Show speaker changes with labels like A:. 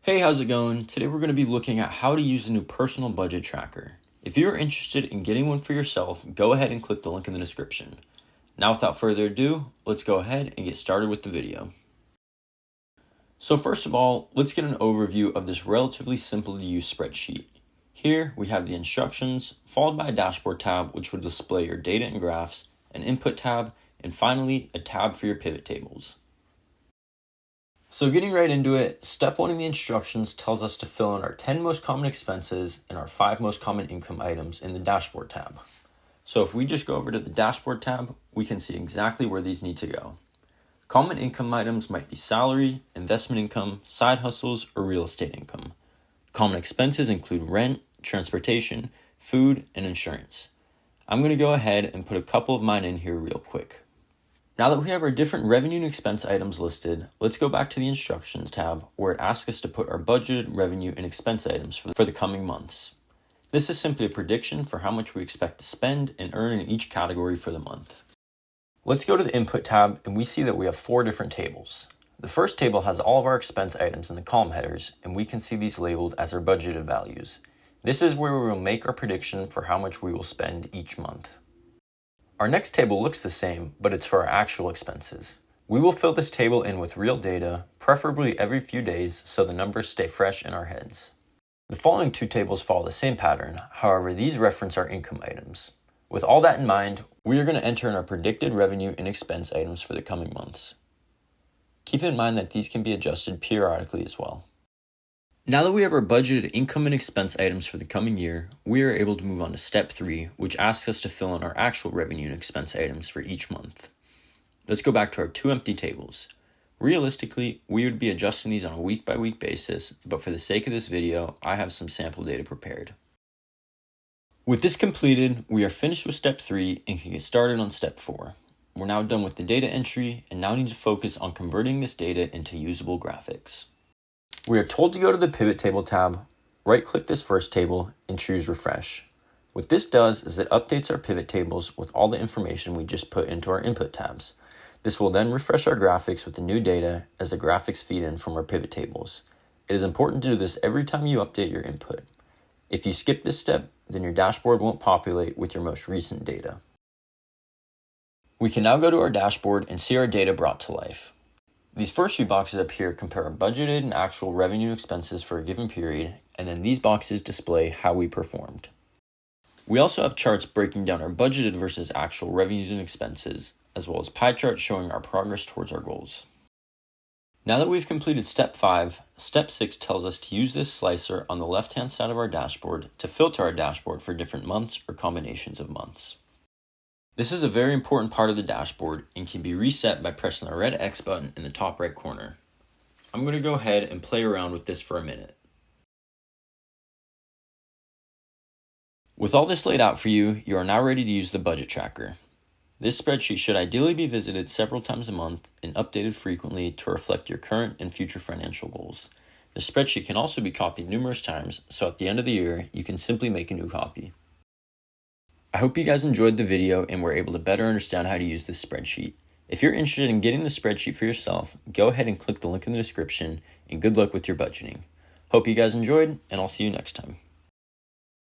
A: Hey, how's it going? Today we're going to be looking at how to use a new personal budget tracker. If you're interested in getting one for yourself, go ahead and click the link in the description. Now without further ado, let's go ahead and get started with the video. So first of all, let's get an overview of this relatively simple to use spreadsheet. Here we have the instructions, followed by a dashboard tab which would display your data and graphs, an input tab, and finally a tab for your pivot tables. So getting right into it, step 1 in the instructions tells us to fill in our 10 most common expenses and our 5 most common income items in the dashboard tab. So if we just go over to the dashboard tab, we can see exactly where these need to go. Common income items might be salary, investment income, side hustles, or real estate income. Common expenses include rent, transportation, food, and insurance. I'm going to go ahead and put a couple of mine in here real quick. Now that we have our different revenue and expense items listed, let's go back to the instructions tab where it asks us to put our budgeted revenue and expense items for the coming months. This is simply a prediction for how much we expect to spend and earn in each category for the month. Let's go to the input tab and we see that we have 4 different tables. The first table has all of our expense items in the column headers and we can see these labeled as our budgeted values. This is where we will make our prediction for how much we will spend each month. Our next table looks the same, but it's for our actual expenses. We will fill this table in with real data, preferably every few days, so the numbers stay fresh in our heads. The following 2 tables follow the same pattern, however these reference our income items. With all that in mind, we are going to enter in our predicted revenue and expense items for the coming months. Keep in mind that these can be adjusted periodically as well. Now that we have our budgeted income and expense items for the coming year, we are able to move on to step 3, which asks us to fill in our actual revenue and expense items for each month. Let's go back to our 2 empty tables. Realistically, we would be adjusting these on a week-by-week basis, but for the sake of this video, I have some sample data prepared. With this completed, we are finished with step 3 and can get started on step 4. We're now done with the data entry and now need to focus on converting this data into usable graphics. We are told to go to the Pivot Table tab, right-click this first table, and choose Refresh. What this does is it updates our pivot tables with all the information we just put into our input tabs. This will then refresh our graphics with the new data as the graphics feed in from our pivot tables. It is important to do this every time you update your input. If you skip this step, then your dashboard won't populate with your most recent data. We can now go to our dashboard and see our data brought to life. These first few boxes up here compare our budgeted and actual revenue and expenses for a given period, and then these boxes display how we performed. We also have charts breaking down our budgeted versus actual revenues and expenses, as well as pie charts showing our progress towards our goals. Now that we've completed step 5, step 6 tells us to use this slicer on the left-hand side of our dashboard to filter our dashboard for different months or combinations of months. This is a very important part of the dashboard and can be reset by pressing the red X button in the top right corner. I'm going to go ahead and play around with this for a minute. With all this laid out for you, you are now ready to use the budget tracker. This spreadsheet should ideally be visited several times a month and updated frequently to reflect your current and future financial goals. The spreadsheet can also be copied numerous times, so at the end of the year, you can simply make a new copy. I hope you guys enjoyed the video and were able to better understand how to use this spreadsheet. If you're interested in getting the spreadsheet for yourself, go ahead and click the link in the description, and good luck with your budgeting. Hope you guys enjoyed, and I'll see you next time.